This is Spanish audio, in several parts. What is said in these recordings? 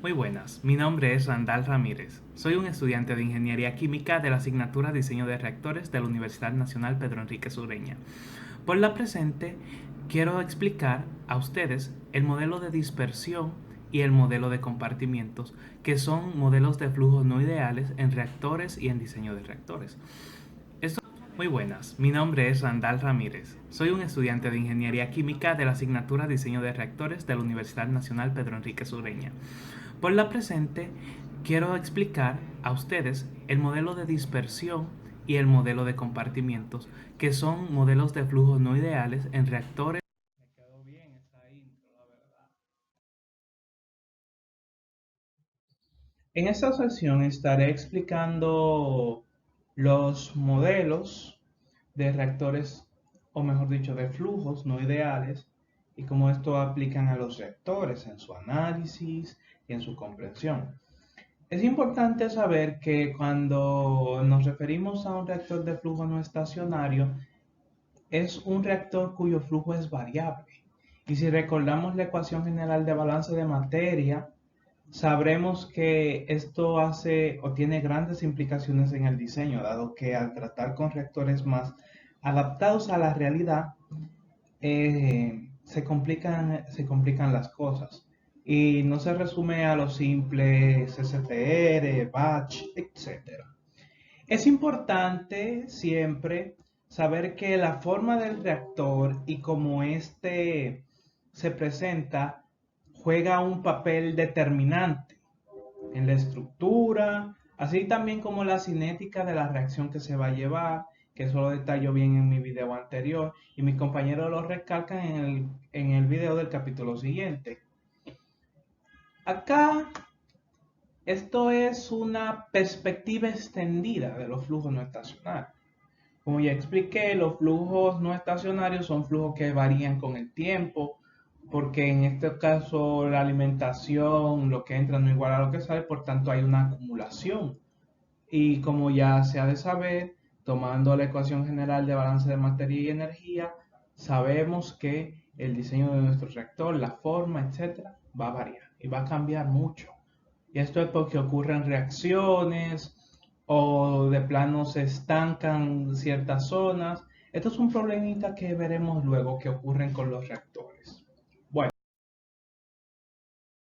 Muy buenas, mi nombre es Randall Ramírez. Soy un estudiante de Ingeniería Química de la asignatura Diseño de Reactores de la Universidad Nacional Pedro Enrique Sureña. Por la presente, quiero explicar a ustedes el modelo de dispersión y el modelo de compartimientos, que son modelos de flujos no ideales en reactores y en diseño de reactores. Muy buenas, mi nombre es Randall Ramírez. Soy un estudiante de Ingeniería Química de la asignatura Diseño de Reactores de la Universidad Nacional Pedro Enrique Sureña. Por la presente, quiero explicar a ustedes el modelo de dispersión y el modelo de compartimientos, que son modelos de flujos no ideales en reactores. Me quedó bien esa intro, la verdad. En esta sesión estaré explicando los modelos de reactores, o mejor dicho, de flujos no ideales, y cómo esto aplican a los reactores en su análisis y en su comprensión. Es importante saber que cuando nos referimos a un reactor de flujo no estacionario, es un reactor cuyo flujo es variable. Y si recordamos la ecuación general de balance de materia, sabremos que esto hace o tiene grandes implicaciones en el diseño, dado que al tratar con reactores más adaptados a la realidad, se complican las cosas. Y no se resume a lo simple STR, batch, etc. Es importante siempre saber que la forma del reactor y cómo éste se presenta juega un papel determinante en la estructura, así también como la cinética de la reacción que se va a llevar, que eso lo detallo bien en mi video anterior, y mis compañeros lo recalcan en el video del capítulo siguiente. Acá, esto es una perspectiva extendida de los flujos no estacionarios. Como ya expliqué, los flujos no estacionarios son flujos que varían con el tiempo, porque en este caso la alimentación, lo que entra no igual a lo que sale, por tanto hay una acumulación. Y como ya se ha de saber, tomando la ecuación general de balance de materia y energía, sabemos que el diseño de nuestro reactor, la forma, etcétera, va a variar y va a cambiar mucho. Y esto es porque ocurren reacciones o de plano se estancan ciertas zonas. Esto es un problemita que veremos luego que ocurren con los reactores. Bueno,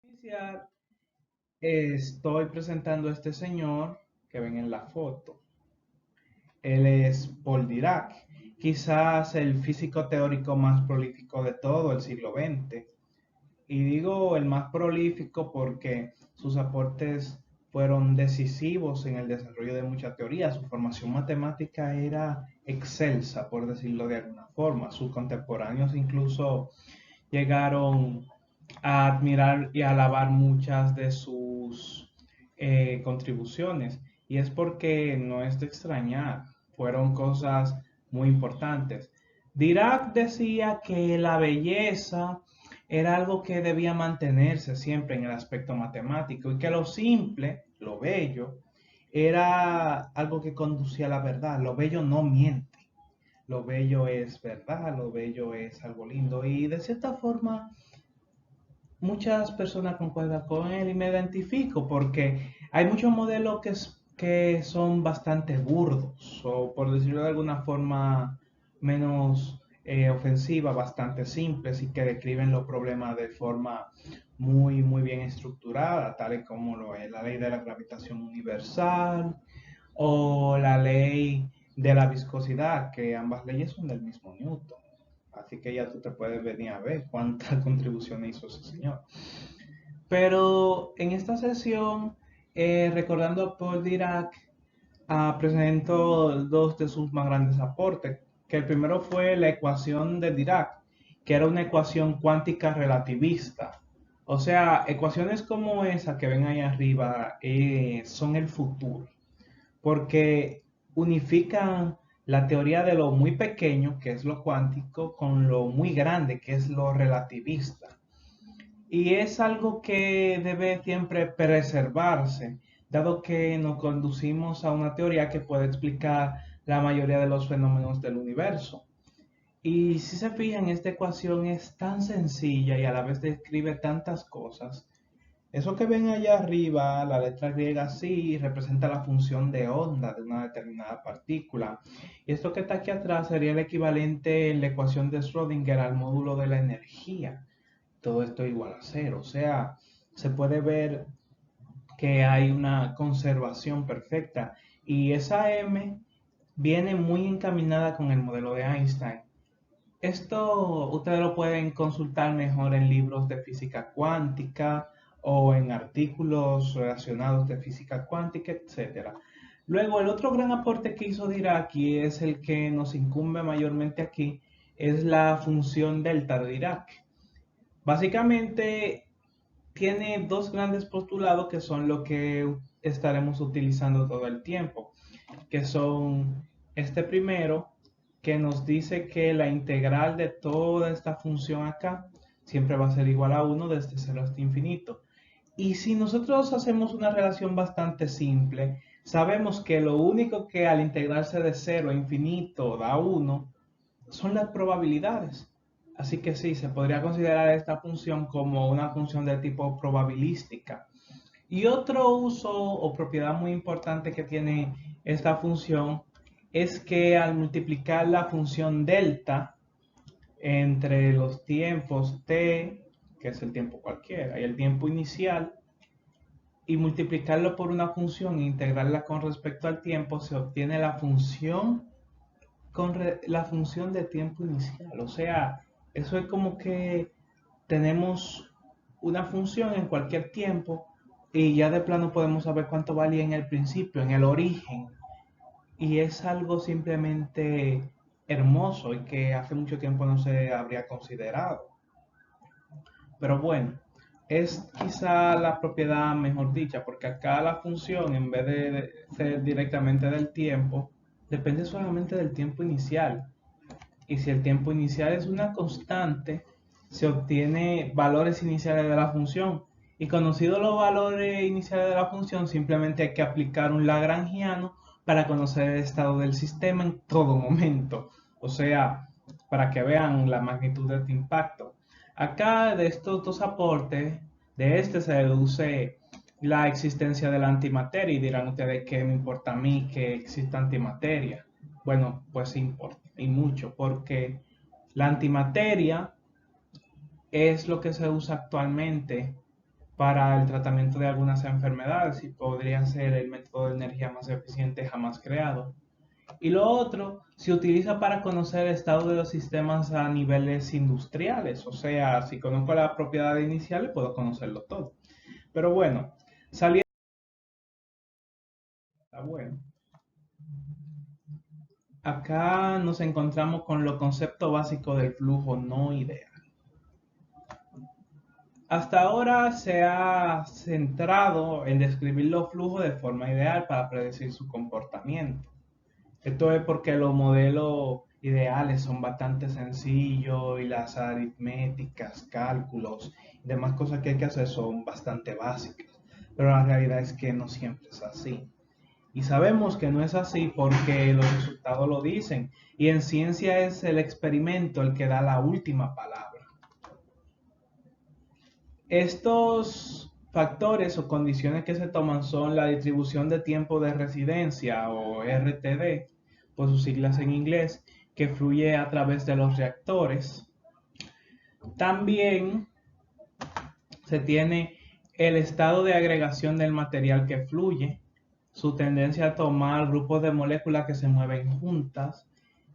para iniciar, estoy presentando a este señor que ven en la foto. Él es Paul Dirac, quizás el físico teórico más prolífico de todo el siglo XX. Y digo el más prolífico porque sus aportes fueron decisivos en el desarrollo de mucha teoría. Su formación matemática era excelsa, por decirlo de alguna forma. Sus contemporáneos incluso llegaron a admirar y alabar muchas de sus contribuciones. Y es porque no es de extrañar, fueron cosas muy importantes. Dirac decía que la belleza era algo que debía mantenerse siempre en el aspecto matemático y que lo simple, lo bello, era algo que conducía a la verdad. Lo bello no miente, lo bello es verdad, lo bello es algo lindo y de cierta forma muchas personas concuerdan con él y me identifico porque hay muchos modelos que son bastante burdos o por decirlo de alguna forma menos ofensiva, bastante simples y que describen los problemas de forma muy bien estructurada, tales como lo es la ley de la gravitación universal o la ley de la viscosidad, que ambas leyes son del mismo Newton. Así que ya tú te puedes venir a ver cuánta contribución hizo ese señor. Pero en esta sesión, recordando a Paul Dirac, presento dos de sus más grandes aportes, que el primero fue la ecuación de Dirac, que era una ecuación cuántica relativista. O sea, ecuaciones como esa que ven ahí arriba son el futuro porque unifican la teoría de lo muy pequeño, que es lo cuántico, con lo muy grande, que es lo relativista. Y es algo que debe siempre preservarse, dado que nos conducimos a una teoría que puede explicar la mayoría de los fenómenos del universo. Y si se fijan, esta ecuación es tan sencilla y a la vez describe tantas cosas. Eso que ven allá arriba, la letra griega sí, representa la función de onda de una determinada partícula. Y esto que está aquí atrás sería el equivalente en la ecuación de Schrödinger al módulo de la energía. Todo esto igual a cero. O sea, se puede ver que hay una conservación perfecta. Y esa M viene muy encaminada con el modelo de Einstein. Esto ustedes lo pueden consultar mejor en libros de física cuántica o en artículos relacionados de física cuántica, etcétera. Luego, el otro gran aporte que hizo Dirac, y es el que nos incumbe mayormente aquí, es la función delta de Dirac. Básicamente, tiene dos grandes postulados que son lo que estaremos utilizando todo el tiempo, que son este primero, que nos dice que la integral de toda esta función acá siempre va a ser igual a 1 desde 0 hasta infinito. Y si nosotros hacemos una relación bastante simple, sabemos que lo único que al integrarse de 0 a infinito da 1 son las probabilidades. Así que sí, se podría considerar esta función como una función de tipo probabilística. Y otro uso o propiedad muy importante que tiene esta función es que al multiplicar la función delta entre los tiempos t, que es el tiempo cualquiera, y el tiempo inicial, y multiplicarlo por una función e integrarla con respecto al tiempo, se obtiene la función la función de tiempo inicial. O sea, eso es como que tenemos una función en cualquier tiempo y ya de plano podemos saber cuánto valía en el principio, en el origen. Y es algo simplemente hermoso y que hace mucho tiempo no se habría considerado. Pero bueno, es quizá la propiedad mejor dicha, porque acá la función, en vez de ser directamente del tiempo, depende solamente del tiempo inicial. Y si el tiempo inicial es una constante, se obtiene valores iniciales de la función. Y conocidos los valores iniciales de la función, simplemente hay que aplicar un lagrangiano para conocer el estado del sistema en todo momento. O sea, para que vean la magnitud de este impacto. Acá de estos dos aportes, de este se deduce la existencia de la antimateria y dirán ustedes que me importa a mí que exista antimateria. Bueno, pues sí importa y mucho porque la antimateria es lo que se usa actualmente para el tratamiento de algunas enfermedades y podría ser el método de energía más eficiente jamás creado. Y lo otro se utiliza para conocer el estado de los sistemas a niveles industriales, o sea, si conozco las propiedades iniciales puedo conocerlo todo. Pero bueno, saliendo, está bueno. Acá nos encontramos con los conceptos básicos del flujo no ideal. Hasta ahora se ha centrado en describir los flujos de forma ideal para predecir su comportamiento. Esto es porque los modelos ideales son bastante sencillos y las aritméticas, cálculos y demás cosas que hay que hacer son bastante básicas. Pero la realidad es que no siempre es así. Y sabemos que no es así porque los resultados lo dicen. Y en ciencia es el experimento el que da la última palabra. Estos factores o condiciones que se toman son la distribución de tiempo de residencia o RTD, por sus siglas en inglés, que fluye a través de los reactores. También se tiene el estado de agregación del material que fluye, su tendencia a tomar grupos de moléculas que se mueven juntas.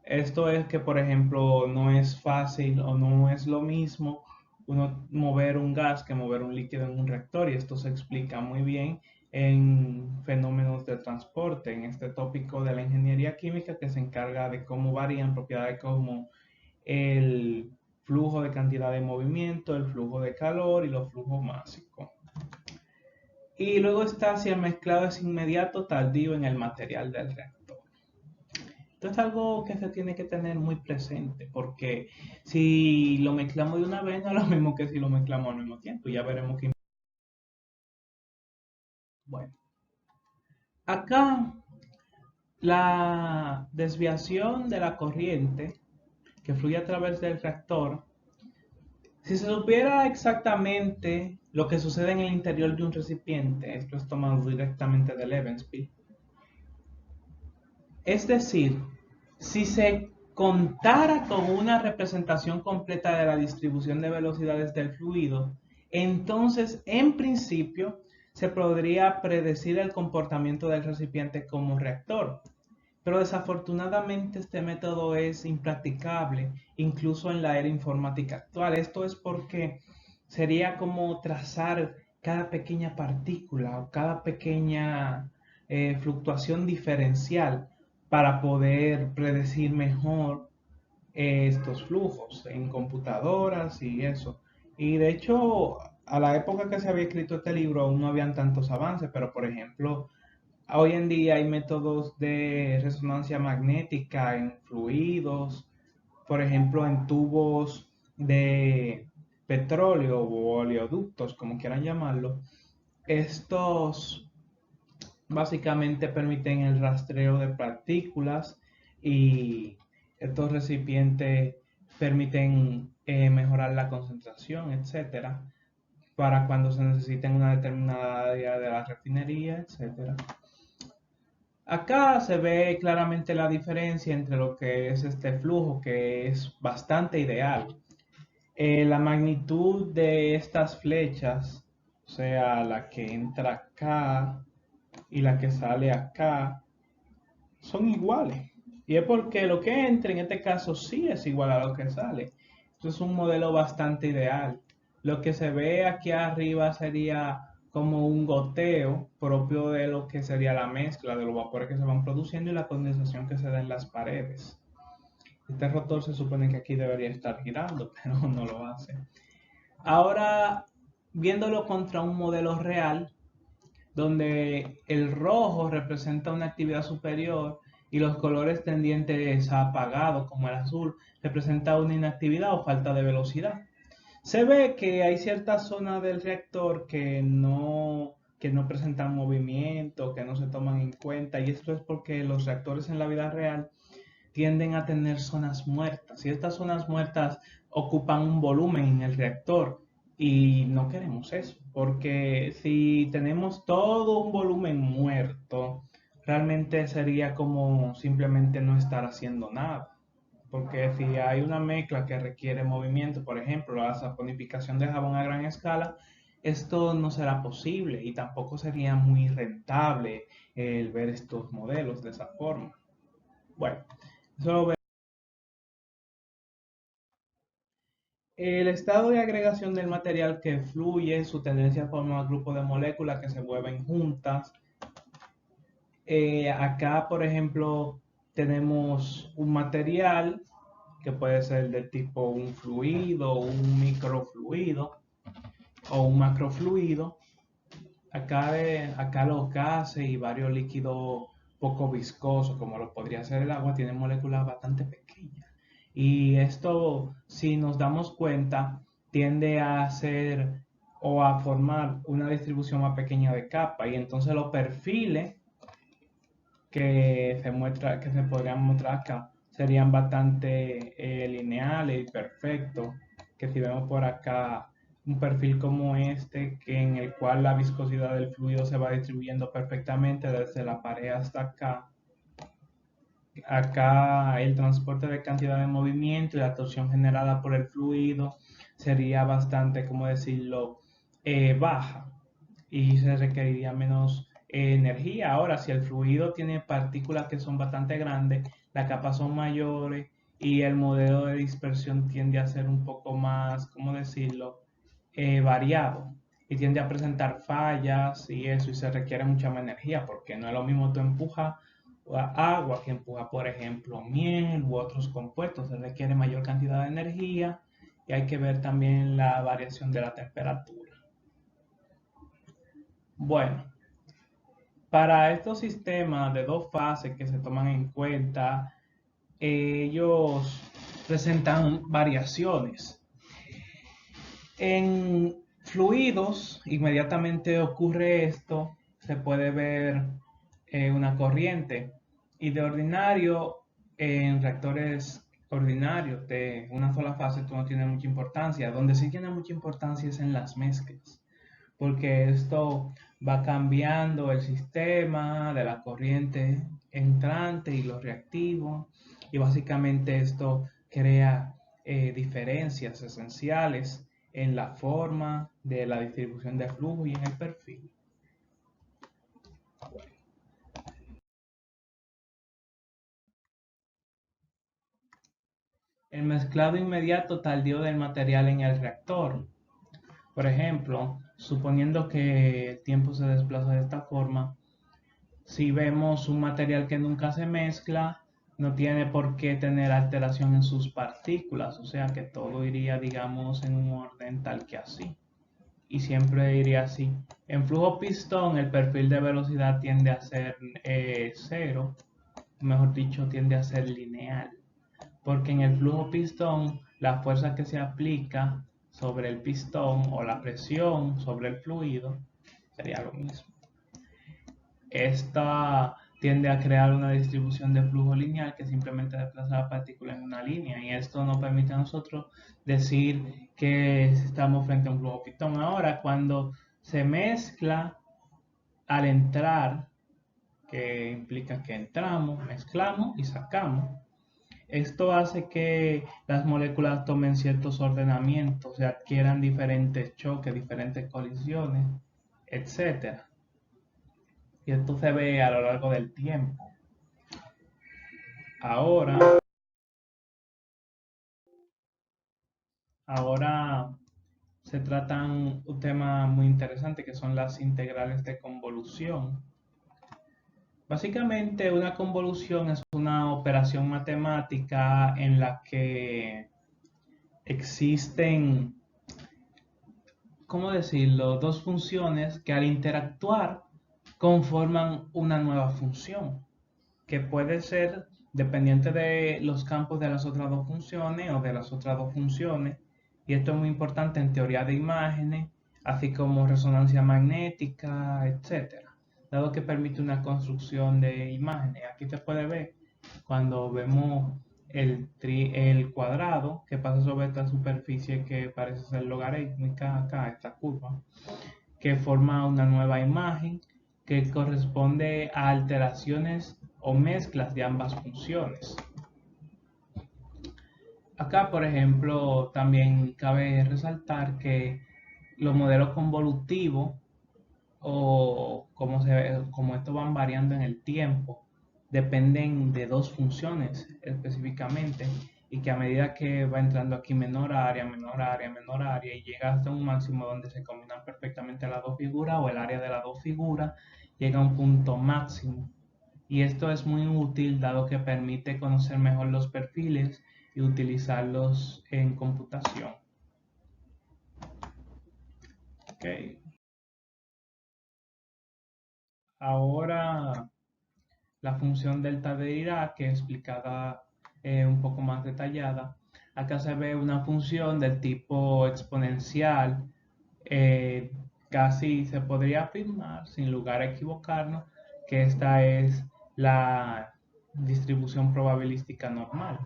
Esto es que, por ejemplo, no es fácil o no es lo mismo uno mover un gas que mover un líquido en un reactor y esto se explica muy bien en fenómenos de transporte, en este tópico de la ingeniería química que se encarga de cómo varían propiedades como el flujo de cantidad de movimiento, el flujo de calor y los flujos máximos. Y luego está si el mezclado es inmediato, tardío en el material del reactor. Esto es algo que se tiene que tener muy presente, porque si lo mezclamos de una vez no es lo mismo que si lo mezclamos al mismo tiempo. Ya veremos qué. Bueno, acá la desviación de la corriente que fluye a través del reactor, si se supiera exactamente lo que sucede en el interior de un recipiente, esto es tomado directamente de Levenspiel. Es decir, si se contara con una representación completa de la distribución de velocidades del fluido, entonces en principio se podría predecir el comportamiento del recipiente como reactor. Pero desafortunadamente este método es impracticable, incluso en la era informática actual. Esto es porque sería como trazar cada pequeña partícula o cada pequeña fluctuación diferencial para poder predecir mejor estos flujos en computadoras y eso. Y de hecho, a la época que se había escrito este libro aún no habían tantos avances, pero por ejemplo, hoy en día hay métodos de resonancia magnética en fluidos, por ejemplo, en tubos de petróleo o oleoductos, como quieran llamarlo. Estos básicamente permiten el rastreo de partículas y estos recipientes permiten mejorar la concentración, etcétera, para cuando se necesite en una determinada área de la refinería, etcétera. Acá se ve claramente la diferencia entre lo que es este flujo, que es bastante ideal. La magnitud de estas flechas, o sea, la que entra acá y la que sale acá, son iguales. Y es porque lo que entra en este caso sí es igual a lo que sale. Esto es un modelo bastante ideal. Lo que se ve aquí arriba sería como un goteo propio de lo que sería la mezcla de los vapores que se van produciendo y la condensación que se da en las paredes. Este rotor se supone que aquí debería estar girando, pero no lo hace. Ahora, viéndolo contra un modelo real, donde el rojo representa una actividad superior y los colores tendientes a apagado, como el azul, representa una inactividad o falta de velocidad. Se ve que hay ciertas zonas del reactor que no presentan movimiento, que no se toman en cuenta, y esto es porque los reactores en la vida real tienden a tener zonas muertas, y estas zonas muertas ocupan un volumen en el reactor, y no queremos eso, porque si tenemos todo un volumen muerto, realmente sería como simplemente no estar haciendo nada. Porque si hay una mezcla que requiere movimiento, por ejemplo, la saponificación de jabón a gran escala, esto no será posible y tampoco sería muy rentable el ver estos modelos de esa forma. Bueno, eso lo el estado de agregación del material que fluye, su tendencia a formar grupos de moléculas que se mueven juntas. Acá, por ejemplo, tenemos un material que puede ser de tipo un fluido, un microfluido o un macrofluido. Acá los gases y varios líquidos poco viscosos, como lo podría ser el agua, tienen moléculas bastante pequeñas. Y esto, si nos damos cuenta, tiende a hacer o a formar una distribución más pequeña de capa. Y entonces los perfiles que se podrían mostrar acá serían bastante lineales y perfectos. Que si vemos por acá un perfil como este, que en el cual la viscosidad del fluido se va distribuyendo perfectamente desde la pared hasta acá. Acá el transporte de cantidad de movimiento y la torsión generada por el fluido sería bastante, como decirlo, baja y se requeriría menos energía. Ahora, si el fluido tiene partículas que son bastante grandes, las capas son mayores y el modelo de dispersión tiende a ser un poco más, ¿cómo decirlo?, variado y tiende a presentar fallas y eso, y se requiere mucha más energía porque no es lo mismo tú empujas agua que empuja, por ejemplo, miel u otros compuestos, se requiere mayor cantidad de energía y hay que ver también la variación de la temperatura. Bueno, para estos sistemas de dos fases que se toman en cuenta, ellos presentan variaciones. En fluidos, inmediatamente ocurre esto, se puede ver una corriente. Y de ordinario, en reactores ordinarios de una sola fase, esto no tiene mucha importancia. Donde sí tiene mucha importancia es en las mezclas. porque esto va cambiando el sistema de la corriente entrante y los reactivos, y básicamente esto crea diferencias esenciales en la forma de la distribución de flujo y en el perfil. El mezclado inmediato tardío del material en el reactor. Por ejemplo, suponiendo que el tiempo se desplaza de esta forma, si vemos un material que nunca se mezcla, no tiene por qué tener alteración en sus partículas, o sea que todo iría, digamos, en un orden tal que así. Y siempre iría así. En flujo pistón, el perfil de velocidad tiende a ser cero, mejor dicho, tiende a ser lineal, porque en el flujo pistón, la fuerza que se aplica sobre el pistón o la presión sobre el fluido sería lo mismo. Esta tiende a crear una distribución de flujo lineal que simplemente desplaza la partícula en una línea, y esto nos permite a nosotros decir que estamos frente a un flujo pistón. Ahora, cuando se mezcla al entrar, que implica que entramos, mezclamos y sacamos, esto hace que las moléculas tomen ciertos ordenamientos, se adquieran diferentes choques, diferentes colisiones, etc. Y esto se ve a lo largo del tiempo. Ahora se tratan un tema muy interesante que son las integrales de convolución. Básicamente una convolución es una operación matemática en la que existen, ¿cómo decirlo?, dos funciones que al interactuar conforman una nueva función, que puede ser dependiente de los campos de las otras dos funciones o de las otras dos funciones. Y esto es muy importante en teoría de imágenes, así como resonancia magnética, etcétera, dado que permite una construcción de imágenes. Aquí se puede ver cuando vemos el cuadrado que pasa sobre esta superficie que parece ser logarítmica, acá, esta curva, que forma una nueva imagen que corresponde a alteraciones o mezclas de ambas funciones. Acá, por ejemplo, también cabe resaltar que los modelos convolutivos, o como estos van variando en el tiempo, dependen de dos funciones específicamente, y que a medida que va entrando aquí menor área, menor área, menor área, y llega hasta un máximo donde se combinan perfectamente las dos figuras, o el área de las dos figuras llega a un punto máximo. Y esto es muy útil dado que permite conocer mejor los perfiles y utilizarlos en computación. Okay. Ahora la función delta de Dirac, que es explicada un poco más detallada. Acá se ve una función del tipo exponencial. Casi se podría afirmar, sin lugar a equivocarnos, que esta es la distribución probabilística normal.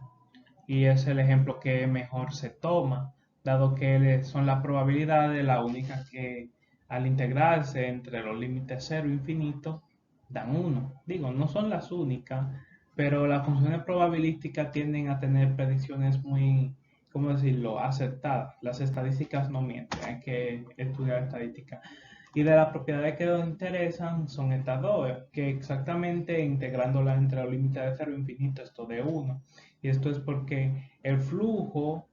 Y es el ejemplo que mejor se toma, dado que son las probabilidades la única que al integrarse entre los límites 0 e infinito dan 1. Digo, no son las únicas, pero las funciones probabilísticas tienden a tener predicciones muy, ¿cómo decirlo?, acertadas. Las estadísticas no mienten, hay que estudiar estadística. Y de las propiedades que nos interesan son estas dos, que exactamente integrándolas entre los límites de 0 e infinito, esto de 1. Y esto es porque el flujo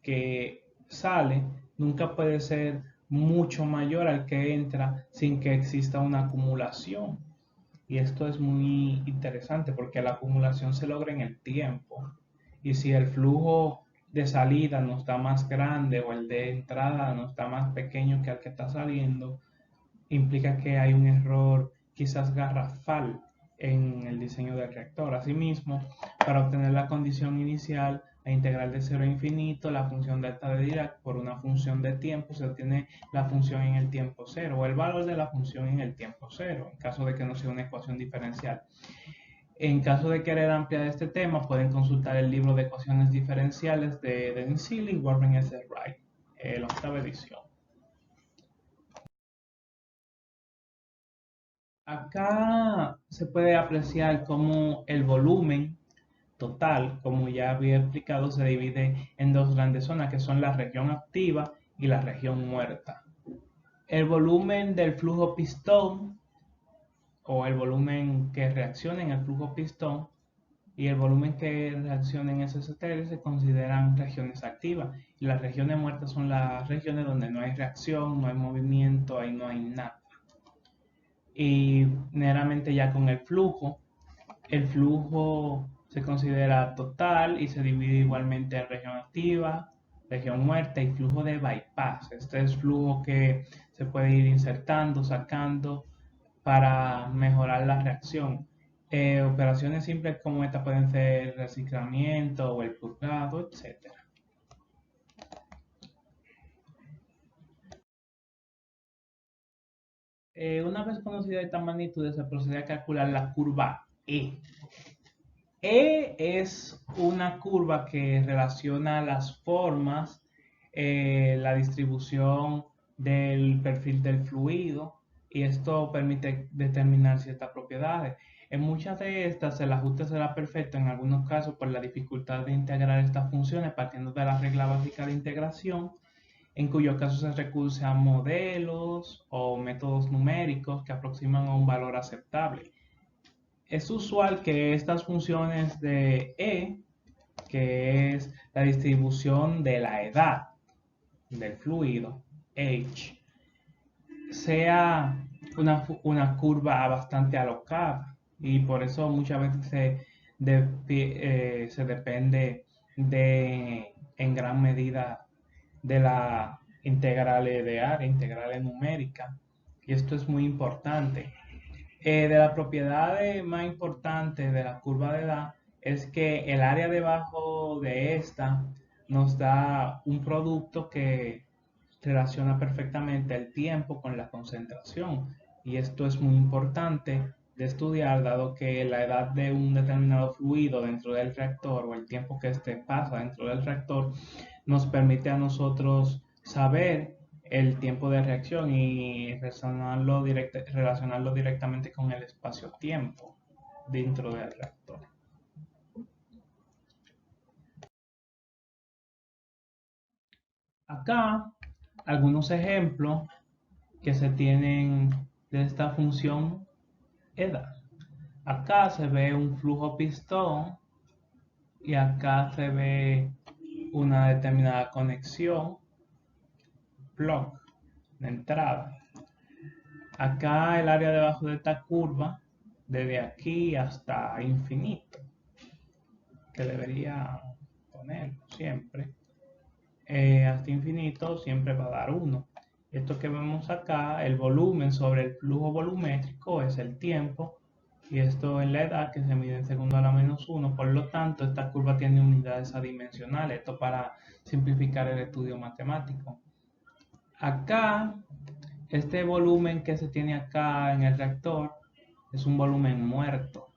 que sale nunca puede ser mucho mayor al que entra sin que exista una acumulación. Y esto es muy interesante porque la acumulación se logra en el tiempo. Y si el flujo de salida no está más grande o el de entrada no está más pequeño que el que está saliendo, implica que hay un error quizás garrafal en el diseño del reactor. Asimismo, para obtener la condición inicial a integral de 0 a infinito, la función delta de Dirac por una función de tiempo, se obtiene la función en el tiempo cero, o el valor de la función en el tiempo cero, en caso de que no sea una ecuación diferencial. En caso de querer ampliar este tema, pueden consultar el libro de ecuaciones diferenciales de Dennis Seeley y Warren S. Wright, la octava edición. Acá se puede apreciar cómo el volumen total, como ya había explicado, se divide en dos grandes zonas, que son la región activa y la región muerta. El volumen del flujo pistón, o el volumen que reacciona en el flujo pistón, y el volumen que reacciona en SSTR se consideran regiones activas. Y las regiones muertas son las regiones donde no hay reacción, no hay movimiento, ahí no hay nada. Y meramente ya con el flujo se considera total y se divide igualmente en región activa, región muerta y flujo de bypass. Este es flujo que se puede ir insertando, sacando para mejorar la reacción. Operaciones simples como esta pueden ser reciclamiento o el purgado, etc. Una vez conocida esta magnitud, se procede a calcular la curva E. E es una curva que relaciona las formas, la distribución del perfil del fluido, y esto permite determinar ciertas propiedades. En muchas de estas el ajuste será perfecto, en algunos casos por la dificultad de integrar estas funciones partiendo de la regla básica de integración, en cuyo caso se recurre a modelos o métodos numéricos que aproximan a un valor aceptable. Es usual que estas funciones de E, que es la distribución de la edad del fluido, H, sea una curva bastante alocada, y por eso muchas veces se depende en gran medida de la integrales de área, integrales numéricas, y esto es muy importante. De las propiedades más importantes de la curva de edad es que el área debajo de esta nos da un producto que relaciona perfectamente el tiempo con la concentración, y esto es muy importante de estudiar, dado que la edad de un determinado fluido dentro del reactor o el tiempo que éste pasa dentro del reactor nos permite a nosotros saber el tiempo de reacción y relacionarlo directamente con el espacio-tiempo dentro del reactor. Acá algunos ejemplos que se tienen de esta función edad. Acá se ve un flujo pistón y acá se ve una determinada conexión, plug, de entrada. Acá el área debajo de esta curva, desde aquí hasta infinito, que debería ponerlo siempre, hasta infinito siempre va a dar 1. Esto que vemos acá, el volumen sobre el flujo volumétrico es el tiempo, y esto es la edad, que se mide en segundo a la -1. Por lo tanto, esta curva tiene unidades adimensionales, esto para simplificar el estudio matemático. Acá, este volumen que se tiene acá en el reactor es un volumen muerto.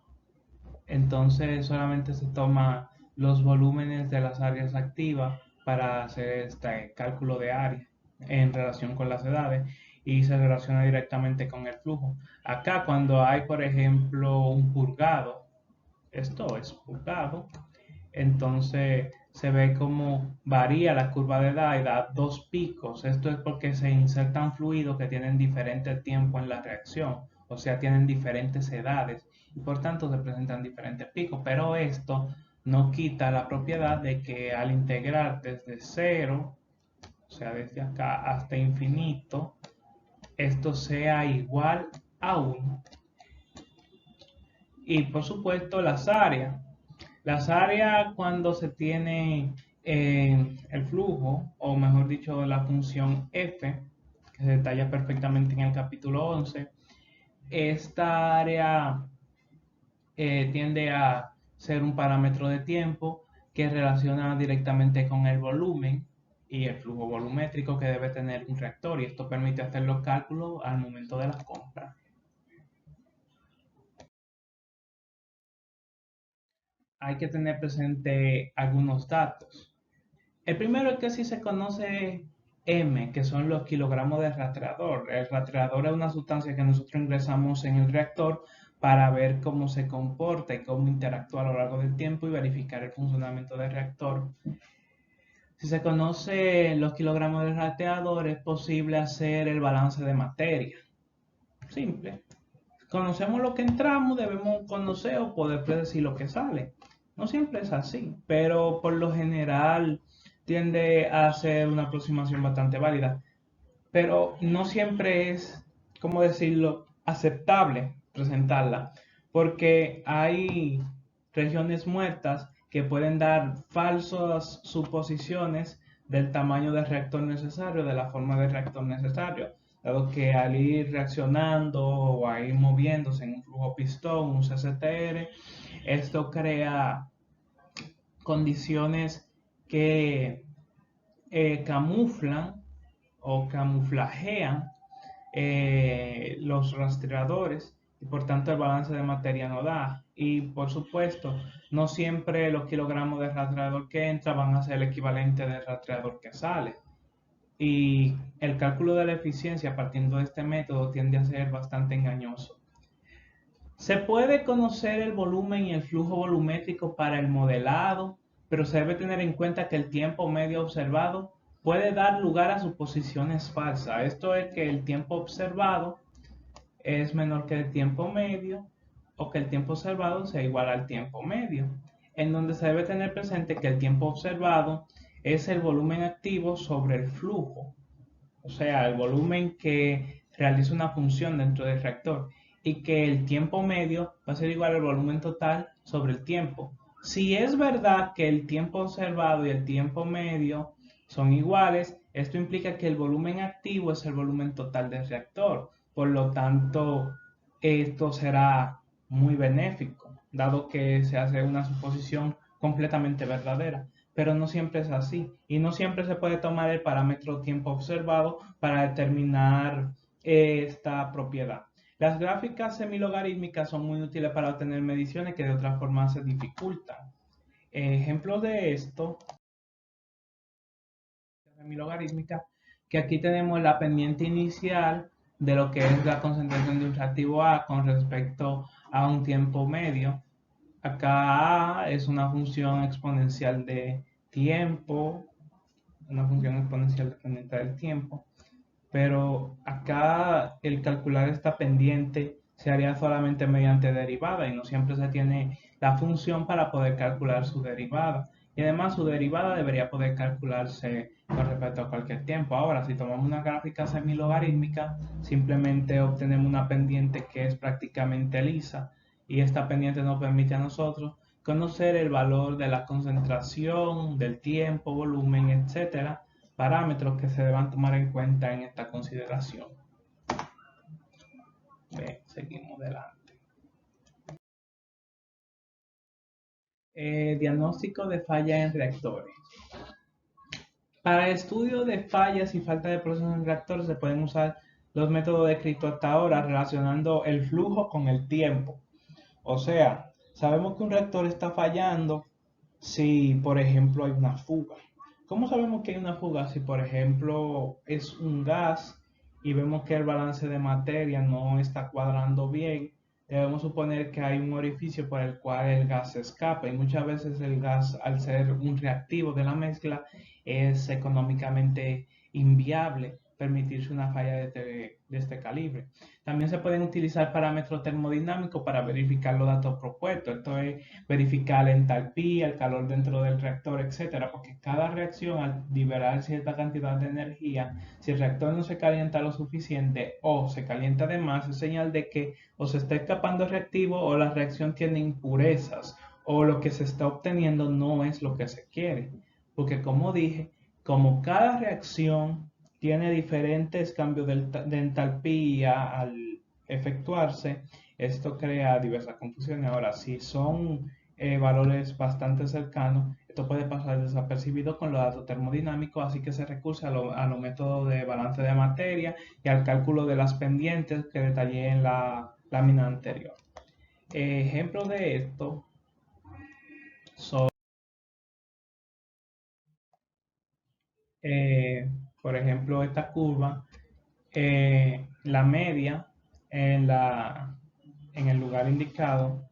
Entonces solamente se toma los volúmenes de las áreas activas para hacer este cálculo de área en relación con las edades, y se relaciona directamente con el flujo. Acá cuando hay, por ejemplo, un purgado, esto es purgado, entonces se ve cómo varía la curva de edad y da dos picos. Esto es porque se insertan fluidos que tienen diferente tiempo en la reacción, o sea, tienen diferentes edades, y por tanto se presentan diferentes picos. Pero esto no quita la propiedad de que al integrar desde cero, o sea, desde acá hasta infinito, esto sea igual a 1. Y por supuesto las áreas. Las áreas, cuando se tiene el flujo, o mejor dicho, la función f, que se detalla perfectamente en el capítulo 11, esta área tiende a ser un parámetro de tiempo que relaciona directamente con el volumen y el flujo volumétrico que debe tener un reactor, y esto permite hacer los cálculos al momento de las compras. Hay que tener presente algunos datos. El primero es que si se conoce M, que son los kilogramos de rastreador. El rastreador es una sustancia que nosotros ingresamos en el reactor para ver cómo se comporta y cómo interactúa a lo largo del tiempo y verificar el funcionamiento del reactor. Si se conoce los kilogramos de rastreador, es posible hacer el balance de materia. Simple. Conocemos lo que entramos, debemos conocer o poder predecir lo que sale. No siempre es así, pero por lo general tiende a ser una aproximación bastante válida. Pero no siempre es, ¿cómo decirlo?, aceptable presentarla, porque hay regiones muertas que pueden dar falsas suposiciones del tamaño del reactor necesario, de la forma del reactor necesario, dado que al ir reaccionando o a ir moviéndose en un flujo pistón, un CCTR, esto crea condiciones que camuflan o camuflajean los rastreadores y por tanto el balance de materia no da. Y por supuesto, no siempre los kilogramos de rastreador que entra van a ser el equivalente del rastreador que sale. Y el cálculo de la eficiencia partiendo de este método tiende a ser bastante engañoso. Se puede conocer el volumen y el flujo volumétrico para el modelado, pero se debe tener en cuenta que el tiempo medio observado puede dar lugar a suposiciones falsas. Esto es que el tiempo observado es menor que el tiempo medio o que el tiempo observado sea igual al tiempo medio, en donde se debe tener presente que el tiempo observado es el volumen activo sobre el flujo, o sea, el volumen que realiza una función dentro del reactor, y que el tiempo medio va a ser igual al volumen total sobre el tiempo. Si es verdad que el tiempo observado y el tiempo medio son iguales, esto implica que el volumen activo es el volumen total del reactor. Por lo tanto, esto será muy benéfico, dado que se hace una suposición completamente verdadera, pero no siempre es así y no siempre se puede tomar el parámetro tiempo observado para determinar esta propiedad. Las gráficas semilogarítmicas son muy útiles para obtener mediciones que de otra forma se dificultan. Ejemplos de esto, semilogarítmica, que aquí tenemos la pendiente inicial de lo que es la concentración de un reactivo A con respecto a un tiempo medio. Acá A es una función exponencial de tiempo, una función exponencial dependiente del tiempo, pero acá el calcular esta pendiente se haría solamente mediante derivada y no siempre se tiene la función para poder calcular su derivada. Y además su derivada debería poder calcularse con respecto a cualquier tiempo. Ahora, si tomamos una gráfica semilogarítmica, simplemente obtenemos una pendiente que es prácticamente lisa y esta pendiente nos permite a nosotros conocer el valor de la concentración, del tiempo, volumen, etcétera, parámetros que se deban tomar en cuenta en esta consideración. Bien, seguimos adelante. Diagnóstico de falla en reactores. Para el estudio de fallas y falta de procesos en reactores se pueden usar los métodos descritos hasta ahora relacionando el flujo con el tiempo. O sea, sabemos que un reactor está fallando si, por ejemplo, hay una fuga. ¿Cómo sabemos que hay una fuga? Si, por ejemplo, es un gas y vemos que el balance de materia no está cuadrando bien, debemos suponer que hay un orificio por el cual el gas escapa. Y muchas veces el gas, al ser un reactivo de la mezcla, es económicamente inviable permitirse una falla de este calibre. También se pueden utilizar parámetros termodinámicos para verificar los datos propuestos. Esto es verificar la entalpía, el calor dentro del reactor, etcétera, porque cada reacción al liberar cierta cantidad de energía, si el reactor no se calienta lo suficiente o se calienta de más, es señal de que o se está escapando el reactivo o la reacción tiene impurezas o lo que se está obteniendo no es lo que se quiere. Porque como dije, como cada reacción tiene diferentes cambios de entalpía al efectuarse, esto crea diversas confusiones. Ahora, si son valores bastante cercanos, esto puede pasar desapercibido con los datos termodinámicos, así que se recurre a los métodos de balance de materia y al cálculo de las pendientes que detallé en la lámina anterior. Ejemplos de esto son por ejemplo, esta curva, la media en el lugar indicado,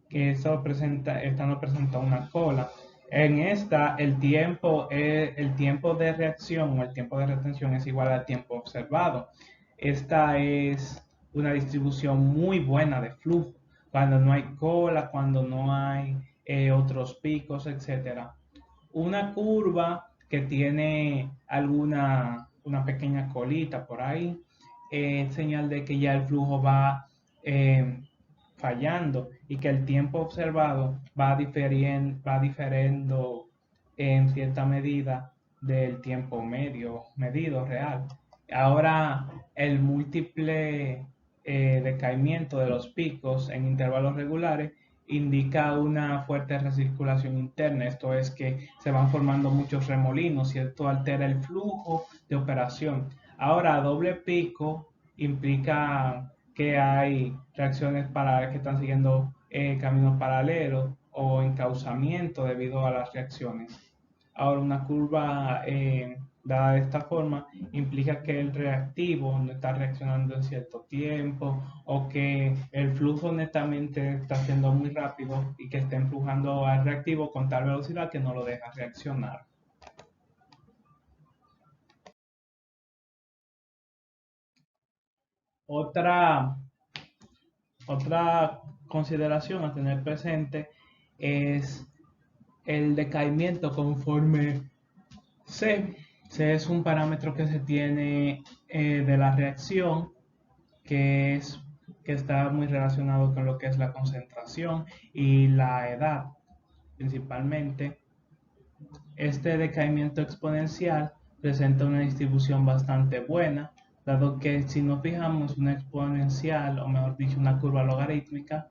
que esta no presenta una cola. En esta, el tiempo de reacción o el tiempo de retención es igual al tiempo observado. Esta es una distribución muy buena de flujo, cuando no hay cola, cuando no hay otros picos, etcétera. Una curva que tiene una pequeña colita por ahí, señal de que ya el flujo va eh, fallando y que el tiempo observado va diferendo en cierta medida del tiempo medido real. Ahora, el múltiple decaimiento de los picos en intervalos regulares indica una fuerte recirculación interna, esto es que se van formando muchos remolinos y esto altera el flujo de operación. Ahora, doble pico implica que hay reacciones paralelas que están siguiendo caminos paralelos o encauzamiento debido a las reacciones. Ahora, una curva dada de esta forma implica que el reactivo no está reaccionando en cierto tiempo o que el flujo netamente está siendo muy rápido y que está empujando al reactivo con tal velocidad que no lo deja reaccionar. Otra, otra consideración a tener presente es el decaimiento conforme C. C es un parámetro que se tiene de la reacción que, que está muy relacionado con lo que es la concentración y la edad principalmente. Este decaimiento exponencial presenta una distribución bastante buena, dado que si nos fijamos una exponencial, o mejor dicho, una curva logarítmica,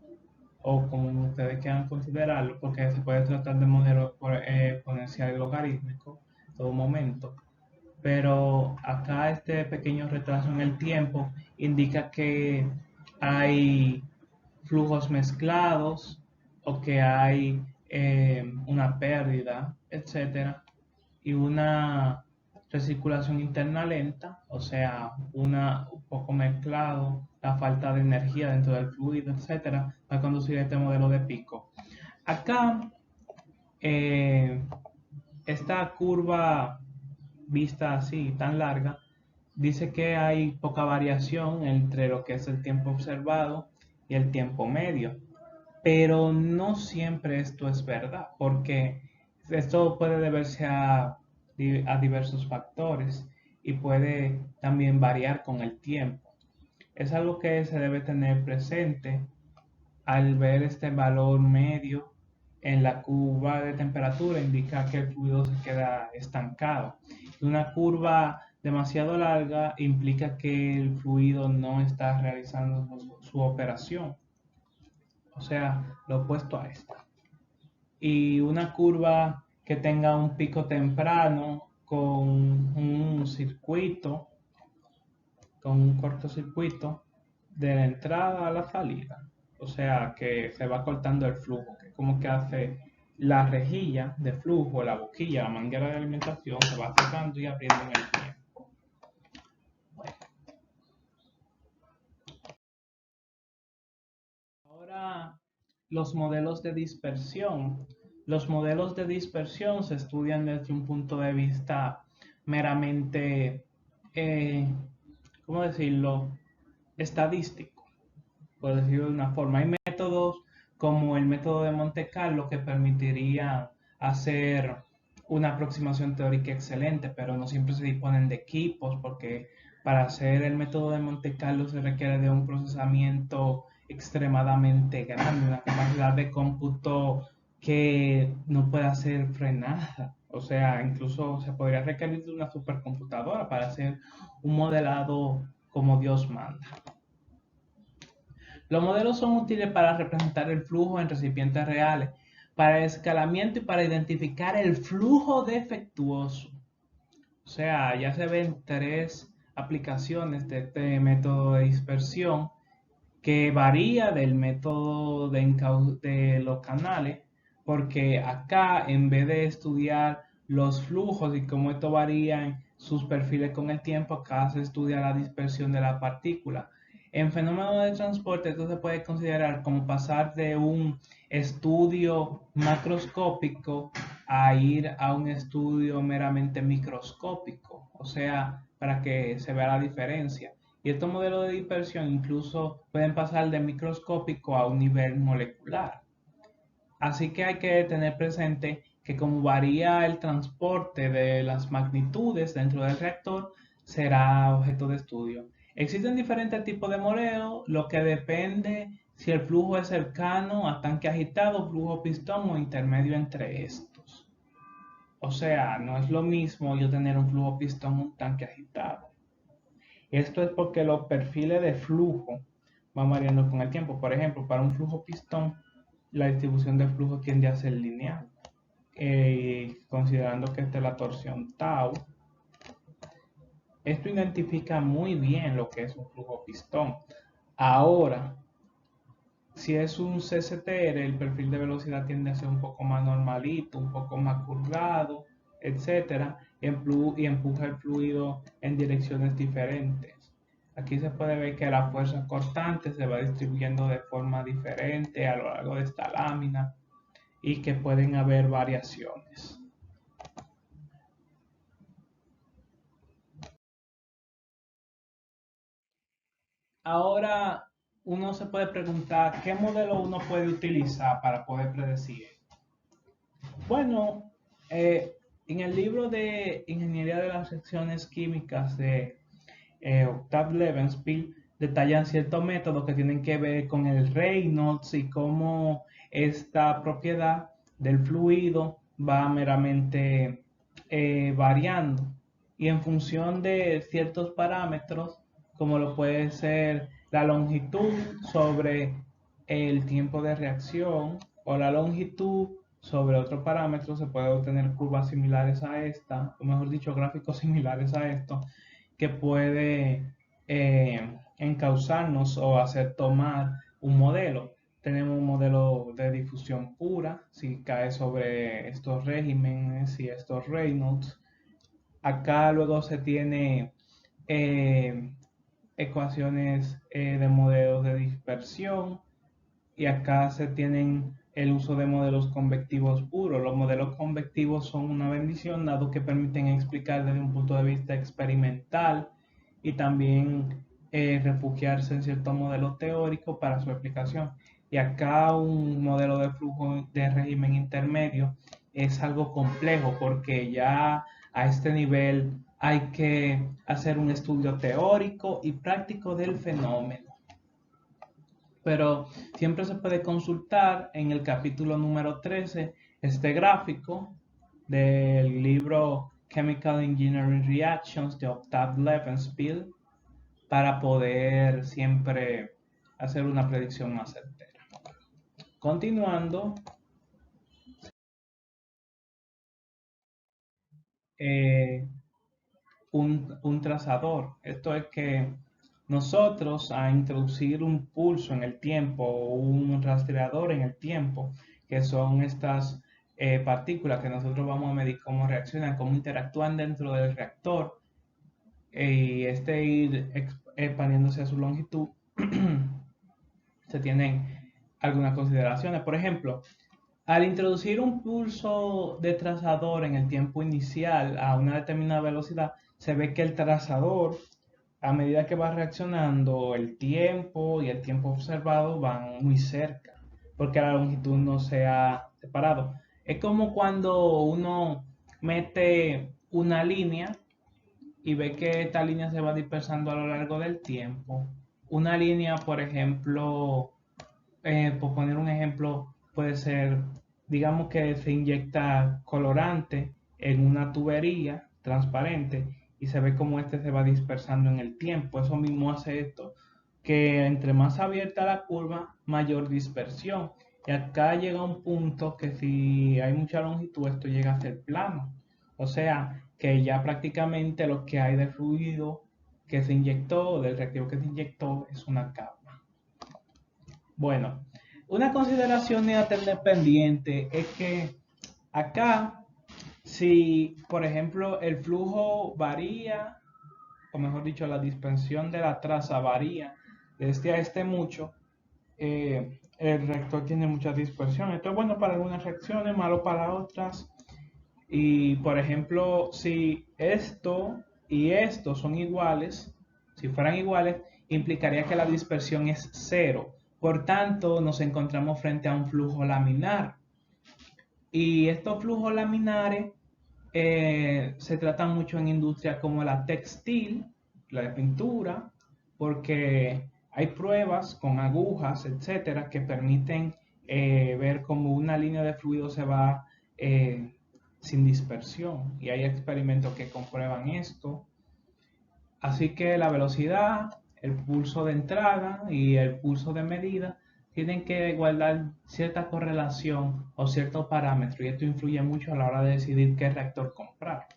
o como ustedes quieran considerarlo, porque se puede tratar de modelo exponencial y logarítmico en todo momento. Pero acá este pequeño retraso en el tiempo indica que hay flujos mezclados o que hay una pérdida, etcétera, y una recirculación interna lenta, o sea, un poco mezclado, la falta de energía dentro del fluido, etcétera, va a conducir a este modelo de pico. Acá, eh, esta curva vista así, tan larga, dice que hay poca variación entre lo que es el tiempo observado y el tiempo medio. Pero no siempre esto es verdad, porque esto puede deberse a diversos factores y puede también variar con el tiempo. Es algo que se debe tener presente al ver este valor medio en la curva de temperatura, indica que el fluido se queda estancado. Una curva demasiado larga implica que el fluido no está realizando su operación, o sea, lo opuesto a esta. Y una curva que tenga un pico temprano con un circuito, con un cortocircuito de la entrada a la salida. O sea, que se va cortando el flujo, que como que hace la rejilla de flujo, la boquilla, la manguera de alimentación, se va cerrando y abriendo en el tiempo. Bueno, ahora los modelos de dispersión. Los modelos de dispersión se estudian desde un punto de vista meramente, ¿cómo decirlo? Estadístico, por decirlo de una forma. Hay métodos como el método de Monte Carlo que permitiría hacer una aproximación teórica excelente, pero no siempre se disponen de equipos porque para hacer el método de Monte Carlo se requiere de un procesamiento extremadamente grande, una capacidad de cómputo que no puede ser frenada. O sea, incluso se podría requerir de una supercomputadora para hacer un modelado como Dios manda. Los modelos son útiles para representar el flujo en recipientes reales, para el escalamiento y para identificar el flujo defectuoso. O sea, ya se ven tres aplicaciones de este método de dispersión que varía del método de los canales, porque acá en vez de estudiar los flujos y cómo esto varía sus perfiles con el tiempo. Acá se estudia la dispersión de la partícula. En fenómenos de transporte, esto se puede considerar como pasar de un estudio macroscópico a ir a un estudio meramente microscópico, o sea, para que se vea la diferencia. Y estos modelos de dispersión incluso pueden pasar de microscópico a un nivel molecular. Así que hay que tener presente que como varía el transporte de las magnitudes dentro del reactor, será objeto de estudio. Existen diferentes tipos de modelos, lo que depende si el flujo es cercano a tanque agitado, flujo pistón o intermedio entre estos. O sea, no es lo mismo yo tener un flujo pistón o un tanque agitado. Esto es porque los perfiles de flujo van variando con el tiempo. Por ejemplo, para un flujo pistón, la distribución de flujo tiende a ser lineal. Considerando que esta es la torsión tau, esto identifica muy bien lo que es un flujo pistón. Ahora, si es un CCTR, el perfil de velocidad tiende a ser un poco más normalito, un poco más curvado, etcétera, y empuja el fluido en direcciones diferentes. Aquí se puede ver que la fuerza cortante se va distribuyendo de forma diferente a lo largo de esta lámina y que pueden haber variaciones. Ahora uno se puede preguntar qué modelo uno puede utilizar para poder predecir. Bueno, en el libro de Ingeniería de las Reacciones Químicas de Octave Levenspiel detallan ciertos métodos que tienen que ver con el Reynolds y cómo esta propiedad del fluido va meramente variando. Y en función de ciertos parámetros, como lo puede ser la longitud sobre el tiempo de reacción o la longitud sobre otro parámetro, se puede obtener curvas similares a esta, o mejor dicho, gráficos similares a esto, que puede encauzarnos o hacer tomar un modelo. Tenemos un modelo de difusión pura, si cae sobre estos regímenes y estos Reynolds. Acá luego se tiene ecuaciones de modelos de dispersión y acá se tienen el uso de modelos convectivos puros. Los modelos convectivos son una bendición dado que permiten explicar desde un punto de vista experimental y también refugiarse en cierto modelo teórico para su aplicación. Y acá un modelo de flujo de régimen intermedio es algo complejo porque ya a este nivel hay que hacer un estudio teórico y práctico del fenómeno. Pero siempre se puede consultar en el capítulo número 13 este gráfico del libro Chemical Engineering Reactions de Octave Levenspiel para poder siempre hacer una predicción más certera. Continuando, eh, un trazador. Esto es que nosotros a introducir un pulso en el tiempo o un rastreador en el tiempo, que son estas partículas que nosotros vamos a medir cómo reaccionan, cómo interactúan dentro del reactor y este ir expandiéndose a su longitud, se tienen algunas consideraciones. Por ejemplo, al introducir un pulso de trazador en el tiempo inicial a una determinada velocidad, se ve que el trazador, a medida que va reaccionando, el tiempo y el tiempo observado van muy cerca, porque la longitud no se ha separado. Es como cuando uno mete una línea y ve que esta línea se va dispersando a lo largo del tiempo. Una línea, por ejemplo, por poner un ejemplo, puede ser, digamos que se inyecta colorante en una tubería transparente y se ve cómo este se va dispersando en el tiempo. Eso mismo hace esto, que entre más abierta la curva, mayor dispersión. Y acá llega un punto que si hay mucha longitud, esto llega a ser plano. O sea, que ya prácticamente lo que hay de fluido que se inyectó, del reactivo que se inyectó, es una capa. Bueno, una consideración a tener pendiente es que acá Si, por ejemplo, el flujo varía, o mejor dicho, la dispersión de la traza varía de este a este mucho, el reactor tiene mucha dispersión. Esto es bueno para algunas reacciones, malo para otras. Y, por ejemplo, si esto y esto son iguales, si fueran iguales, implicaría que la dispersión es cero. Por tanto, nos encontramos frente a un flujo laminar. Y estos flujos laminares se tratan mucho en industrias como la textil, la de pintura, porque hay pruebas con agujas, etcétera, que permiten ver cómo una línea de fluido se va sin dispersión. Y hay experimentos que comprueban esto. Así que la velocidad, el pulso de entrada y el pulso de medida tienen que guardar cierta correlación o cierto parámetro, y esto influye mucho a la hora de decidir qué reactor comprar.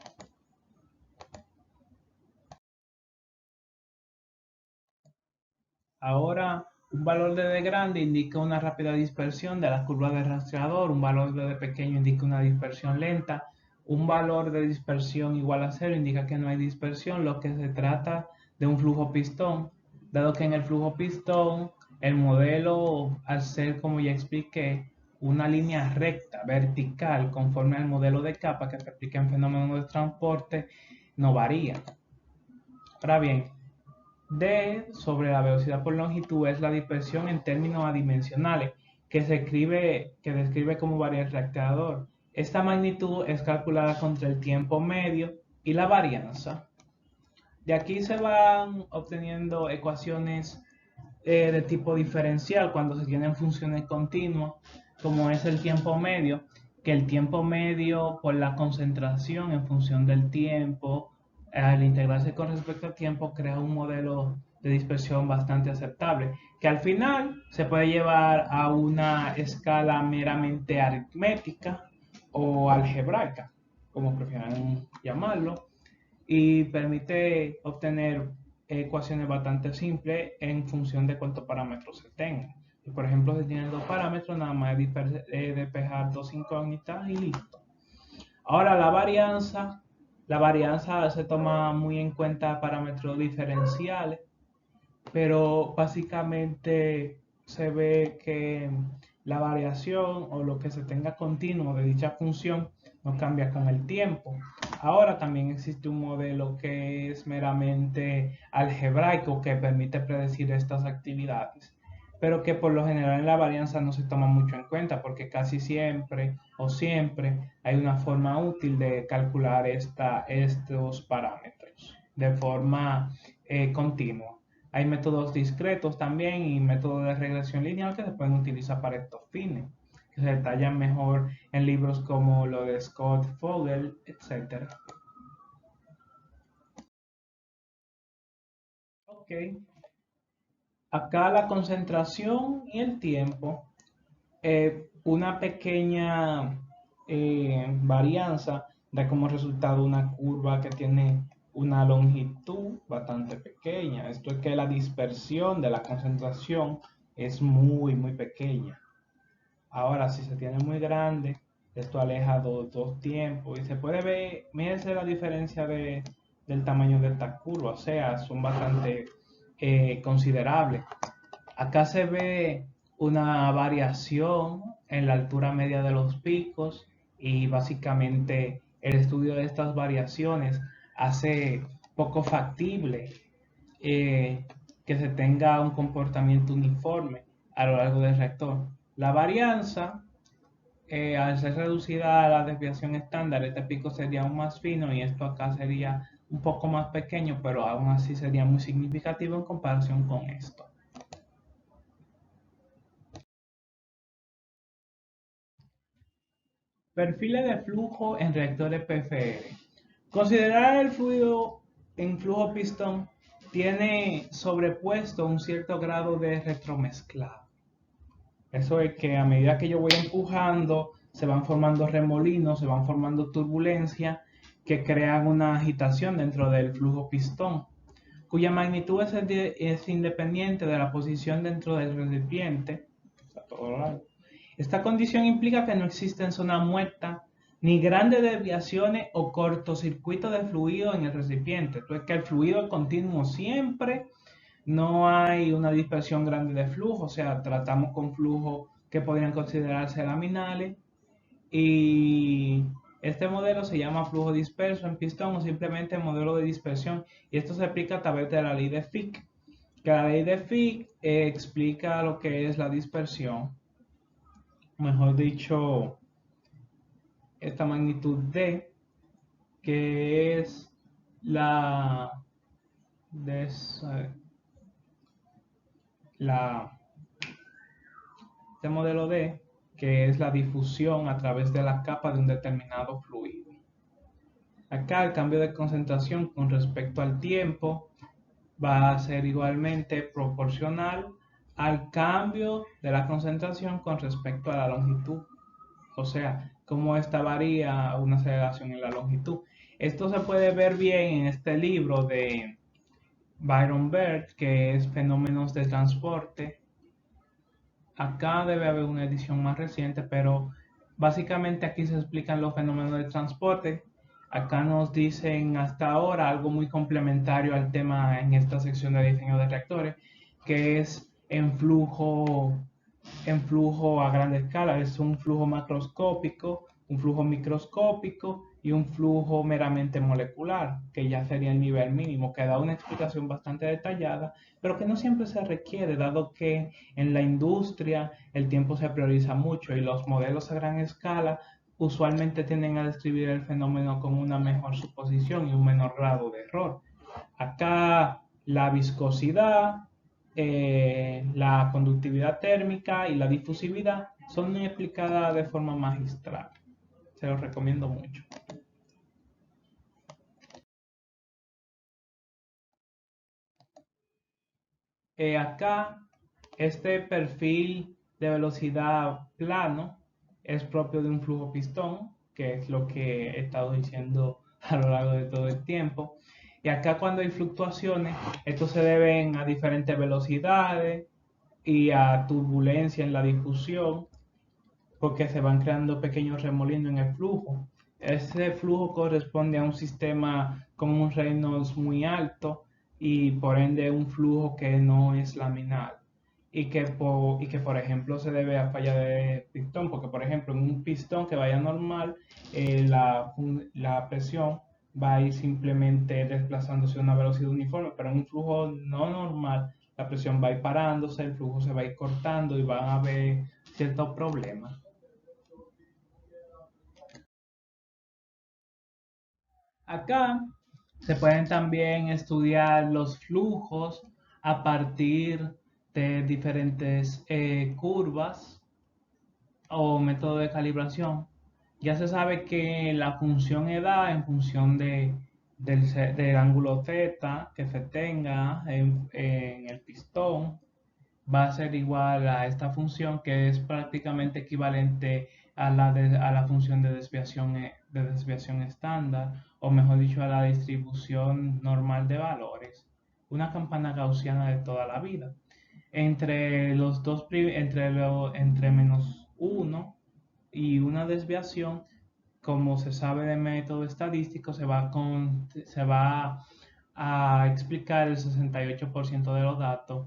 Ahora, un valor de D grande indica una rápida dispersión de la curva del rastreador, un valor de D pequeño indica una dispersión lenta, un valor de dispersión igual a cero indica que no hay dispersión, lo que se trata de un flujo pistón, dado que en el flujo pistón el modelo, al ser, como ya expliqué, una línea recta, vertical, conforme al modelo de capa que se aplica en fenómenos de transporte, no varía. Ahora bien, D sobre la velocidad por longitud es la dispersión en términos adimensionales que describe cómo varía el reactor. Esta magnitud es calculada contra el tiempo medio y la varianza. De aquí se van obteniendo ecuaciones de tipo diferencial cuando se tienen funciones continuas, como es el tiempo medio, que el tiempo medio por la concentración en función del tiempo, al integrarse con respecto al tiempo, crea un modelo de dispersión bastante aceptable, que al final se puede llevar a una escala meramente aritmética o algebraica, como prefieran llamarlo, y permite obtener ecuaciones bastante simples en función de cuántos parámetros se tengan. Y por ejemplo, si tienen dos parámetros, nada más es despejar dos incógnitas y listo. Ahora la varianza se toma muy en cuenta parámetros diferenciales, pero básicamente se ve que la variación o lo que se tenga continuo de dicha función no cambia con el tiempo. Ahora también existe un modelo que es meramente algebraico que permite predecir estas actividades, pero que por lo general en la varianza no se toma mucho en cuenta porque casi siempre o siempre hay una forma útil de calcular estos parámetros de forma continua. Hay métodos discretos también y métodos de regresión lineal que se pueden utilizar para estos fines, que se detallan mejor en libros como lo de Scott Fogel, etc. Ok, acá la concentración y el tiempo, una pequeña varianza da como resultado una curva que tiene una longitud bastante pequeña. Esto es que la dispersión de la concentración es muy pequeña. Ahora, si se tiene muy grande, esto aleja dos tiempos y se puede ver, mírense la diferencia del tamaño de esta curva, o sea, son bastante considerables. Acá se ve una variación en la altura media de los picos y básicamente el estudio de estas variaciones hace poco factible eh, que se tenga un comportamiento uniforme a lo largo del reactor. La varianza, al ser reducida a la desviación estándar, este pico sería aún más fino y esto acá sería un poco más pequeño, pero aún así sería muy significativo en comparación con esto. Perfiles de flujo en reactores PFR. Considerar el fluido en flujo pistón tiene sobrepuesto un cierto grado de retromezclado. Eso es que a medida que yo voy empujando, se van formando remolinos, se van formando turbulencias que crean una agitación dentro del flujo pistón, cuya magnitud es independiente de la posición dentro del recipiente. Esta condición implica que no existen zonas muertas ni grandes desviaciones o cortocircuito de fluido en el recipiente. Entonces, que el fluido es continuo siempre, no hay una dispersión grande de flujo, o sea, tratamos con flujos que podrían considerarse laminales. Y este modelo se llama flujo disperso en pistón o simplemente modelo de dispersión. Y esto se explica a través de la ley de Fick. Que la ley de Fick explica lo que es la dispersión. Mejor dicho, esta magnitud D, que es la, des, la este modelo D, que es la difusión a través de la capa de un determinado fluido. Acá el cambio de concentración con respecto al tiempo va a ser igualmente proporcional al cambio de la concentración con respecto a la longitud. O sea, cómo esta varía una aceleración en la longitud. Esto se puede ver bien en este libro de Byron Bird, que es Fenómenos de Transporte. Acá debe haber una edición más reciente, pero básicamente aquí se explican los fenómenos de transporte. Acá nos dicen hasta ahora algo muy complementario al tema en esta sección de diseño de reactores, que es en flujo a gran escala. Es un flujo macroscópico, un flujo microscópico y un flujo meramente molecular, que ya sería el nivel mínimo, que da una explicación bastante detallada, pero que no siempre se requiere, dado que en la industria el tiempo se prioriza mucho y los modelos a gran escala usualmente tienden a describir el fenómeno con una mejor suposición y un menor grado de error. Acá la viscosidad, la conductividad térmica y la difusividad son explicadas de forma magistral. Se los recomiendo mucho. Acá, este perfil de velocidad plano es propio de un flujo pistón, que es lo que he estado diciendo a lo largo de todo el tiempo. Y acá cuando hay fluctuaciones, estos se deben a diferentes velocidades y a turbulencia en la difusión, porque se van creando pequeños remolinos en el flujo. Ese flujo corresponde a un sistema con un Reynolds muy alto y por ende un flujo que no es laminar por ejemplo se debe a falla de pistón, porque por ejemplo en un pistón que vaya normal, la presión va a ir simplemente desplazándose a una velocidad uniforme, pero en un flujo no normal la presión va a ir parándose, el flujo se va a ir cortando y van a haber ciertos problemas. Acá se pueden también estudiar los flujos a partir de diferentes curvas o método de calibración. Ya se sabe que la función edad en función del ángulo θ que se tenga en el pistón va a ser igual a esta función, que es prácticamente equivalente a la función de desviación estándar, o mejor dicho, a la distribución normal de valores, una campana gaussiana de toda la vida. Entre los dos, entre menos 1 y una desviación, como se sabe de método estadístico, se va a explicar el 68% de los datos.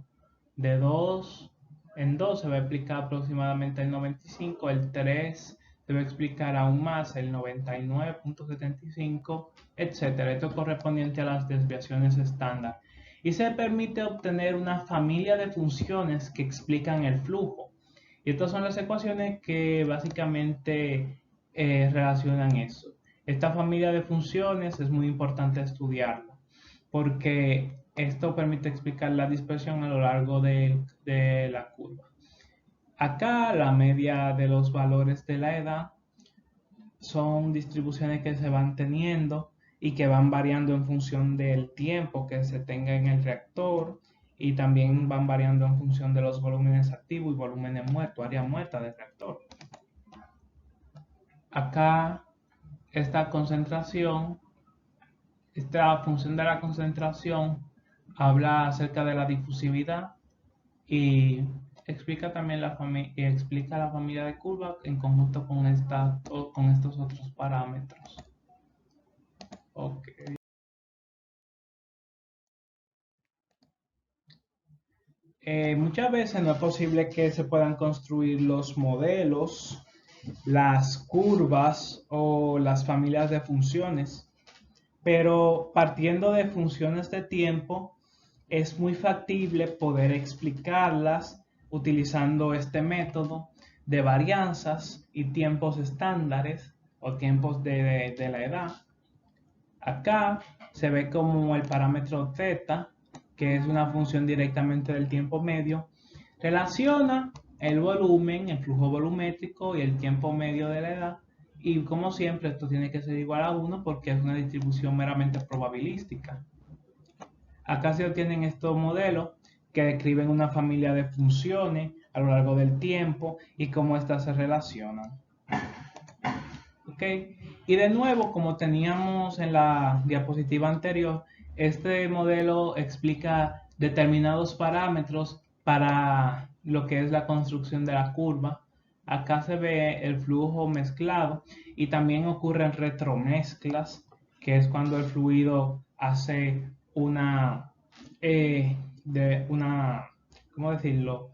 De 2 en 2 se va a explicar aproximadamente el 95, el 3 se va a explicar aún más el 99.75, etcétera. Esto es correspondiente a las desviaciones estándar. Y se permite obtener una familia de funciones que explican el flujo. Y estas son las ecuaciones que básicamente relacionan eso. Esta familia de funciones es muy importante estudiarla, porque esto permite explicar la dispersión a lo largo de la curva. Acá la media de los valores de la edad son distribuciones que se van teniendo y que van variando en función del tiempo que se tenga en el reactor, y también van variando en función de los volúmenes activos y volúmenes muertos, área muerta del reactor. Acá esta concentración, esta función de la concentración habla acerca de la difusividad, y explica también explica la familia de curvas en conjunto con con estos otros parámetros. Ok. Muchas veces no es posible que se puedan construir los modelos, las curvas o las familias de funciones, pero partiendo de funciones de tiempo, es muy factible poder explicarlas utilizando este método de varianzas y tiempos estándares o tiempos de la edad. Acá se ve como el parámetro θ, que es una función directamente del tiempo medio, relaciona el volumen, el flujo volumétrico y el tiempo medio de la edad. Y como siempre, esto tiene que ser igual a 1 porque es una distribución meramente probabilística. Acá se obtienen estos modelos que describen una familia de funciones a lo largo del tiempo y cómo éstas se relacionan. ¿Ok? Y de nuevo, como teníamos en la diapositiva anterior, este modelo explica determinados parámetros para lo que es la construcción de la curva. Acá se ve el flujo mezclado y también ocurren retromezclas, que es cuando el fluido hace una, ¿cómo decirlo?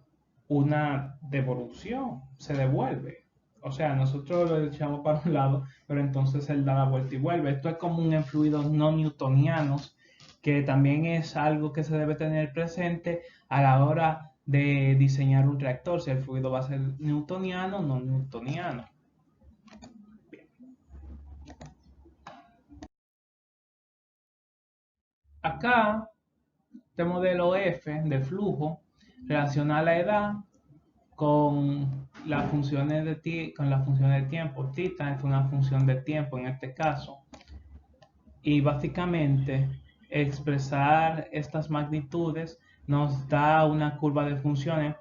Una devolución, se devuelve. O sea, nosotros lo echamos para un lado, pero entonces él da la vuelta y vuelve. Esto es común en fluidos no newtonianos, que también es algo que se debe tener presente a la hora de diseñar un reactor, si el fluido va a ser newtoniano o no newtoniano. Acá, este modelo F de flujo relaciona la edad con las funciones de tiempo. Tita es una función de tiempo en este caso. Y básicamente expresar estas magnitudes nos da una curva de funciones,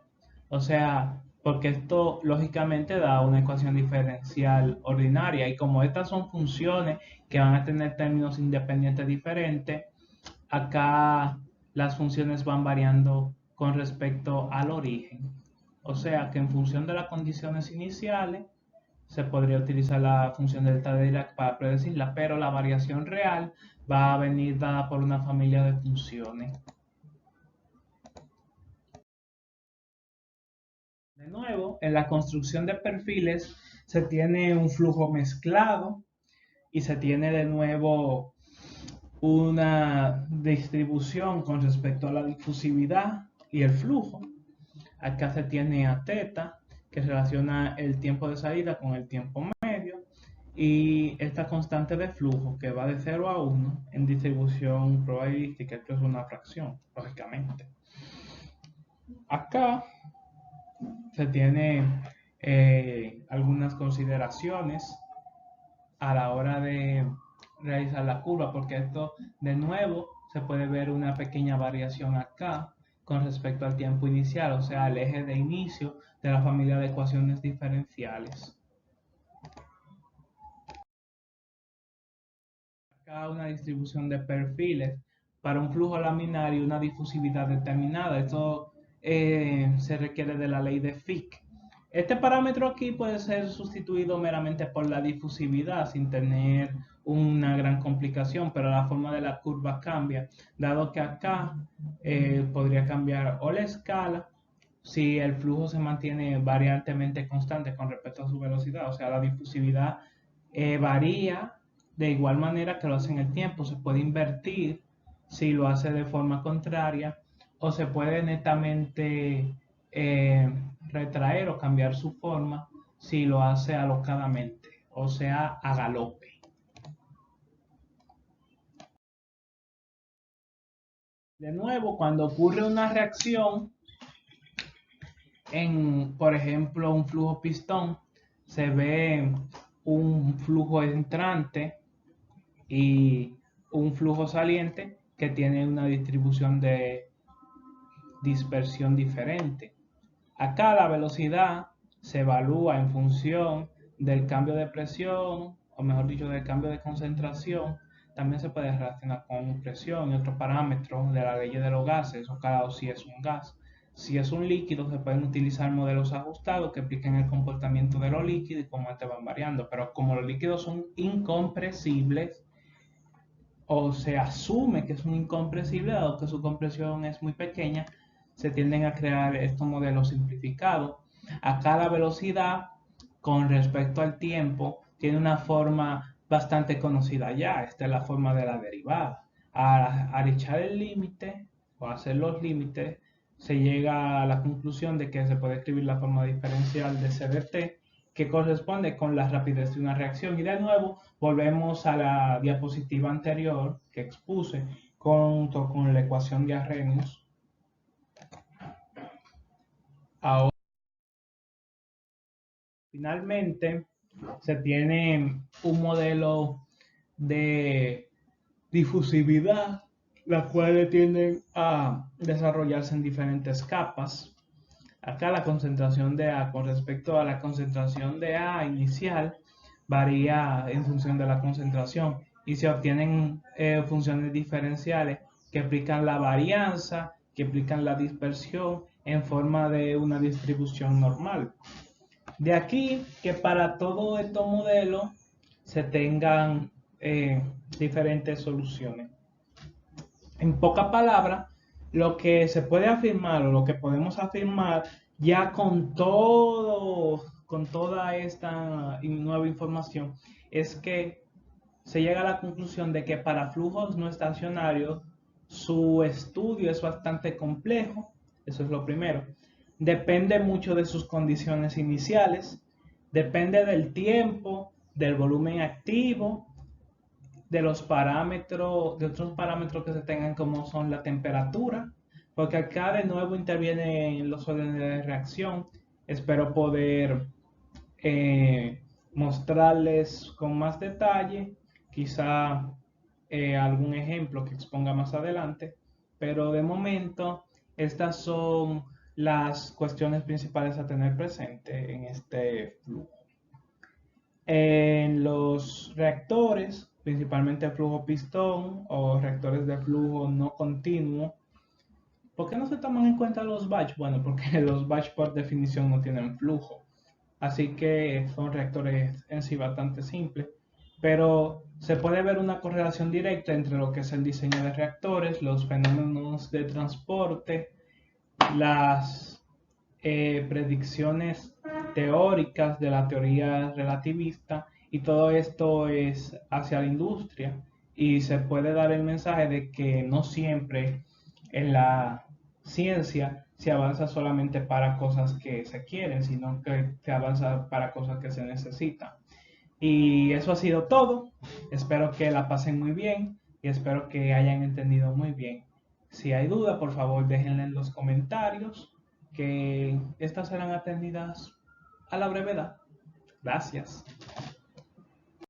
o sea, porque esto lógicamente da una ecuación diferencial ordinaria y como estas son funciones que van a tener términos independientes diferentes, acá las funciones van variando con respecto al origen. O sea que en función de las condiciones iniciales se podría utilizar la función delta de Dirac para predecirla, pero la variación real va a venir dada por una familia de funciones. De nuevo, en la construcción de perfiles se tiene un flujo mezclado y se tiene de nuevo una distribución con respecto a la difusividad y el flujo. Acá se tiene a θ, que relaciona el tiempo de salida con el tiempo medio, y esta constante de flujo que va de 0 a 1 en distribución probabilística, esto es una fracción, lógicamente. Acá se tiene algunas consideraciones a la hora de realizar la curva, porque esto de nuevo se puede ver una pequeña variación acá con respecto al tiempo inicial, o sea, al eje de inicio de la familia de ecuaciones diferenciales. Acá una distribución de perfiles para un flujo laminar y una difusividad determinada. Esto se requiere de la ley de Fick. Este parámetro aquí puede ser sustituido meramente por la difusividad sin tener una gran complicación, pero la forma de la curva cambia, dado que acá podría cambiar o la escala si el flujo se mantiene variantemente constante con respecto a su velocidad, o sea, la difusividad varía de igual manera que lo hace en el tiempo. Se puede invertir si lo hace de forma contraria o se puede netamente retraer o cambiar su forma si lo hace alocadamente, o sea, a galope. De nuevo, cuando ocurre una reacción en, por ejemplo, un flujo pistón, se ve un flujo entrante y un flujo saliente que tiene una distribución de dispersión diferente. Acá la velocidad se evalúa en función del cambio de presión, o mejor dicho, del cambio de concentración. También se puede relacionar con presión y otros parámetros de la ley de los gases, o claro, si es un gas. Si es un líquido, se pueden utilizar modelos ajustados que expliquen el comportamiento de los líquidos y cómo este van variando. Pero como los líquidos son incompresibles, o se asume que es un incompresible, dado que su compresión es muy pequeña, se tienden a crear estos modelos simplificados. Acá la velocidad con respecto al tiempo tiene una forma bastante conocida ya. Esta es la forma de la derivada. Al echar el límite o hacer los límites, se llega a la conclusión de que se puede escribir la forma diferencial de C de t, que corresponde con la rapidez de una reacción. Y de nuevo, volvemos a la diapositiva anterior que expuse junto con la ecuación de Arrhenius. Ahora, finalmente, se tiene un modelo de difusividad, las cuales tienden a desarrollarse en diferentes capas. Acá la concentración de A con respecto a la concentración de A inicial varía en función de la concentración y se obtienen funciones diferenciales que explican la varianza, que explican la dispersión en forma de una distribución normal. De aquí que para todo estos modelos se tengan diferentes soluciones. En pocas palabras, lo que se puede afirmar o lo que podemos afirmar ya con toda esta nueva información es que se llega a la conclusión de que para flujos no estacionarios su estudio es bastante complejo, eso es lo primero. Depende mucho de sus condiciones iniciales, depende del tiempo, del volumen activo, de los parámetros, de otros parámetros que se tengan como son la temperatura, porque acá de nuevo intervienen los órdenes de reacción. Espero poder mostrarles con más detalle, quizá algún ejemplo que exponga más adelante, pero de momento estas son las cuestiones principales a tener presente en este flujo. En los reactores, principalmente flujo pistón o reactores de flujo no continuo, ¿por qué no se toman en cuenta los batch? Bueno, porque los batch por definición no tienen flujo. Así que son reactores en sí bastante simples. Pero se puede ver una correlación directa entre lo que es el diseño de reactores, los fenómenos de transporte, las predicciones teóricas de la teoría relativista, y todo esto es hacia la industria, y se puede dar el mensaje de que no siempre en la ciencia se avanza solamente para cosas que se quieren, sino que se avanza para cosas que se necesitan. Y eso ha sido todo. Espero que la pasen muy bien y espero que hayan entendido muy bien. Si hay duda, por favor, déjenla en los comentarios, que estas serán atendidas a la brevedad. Gracias.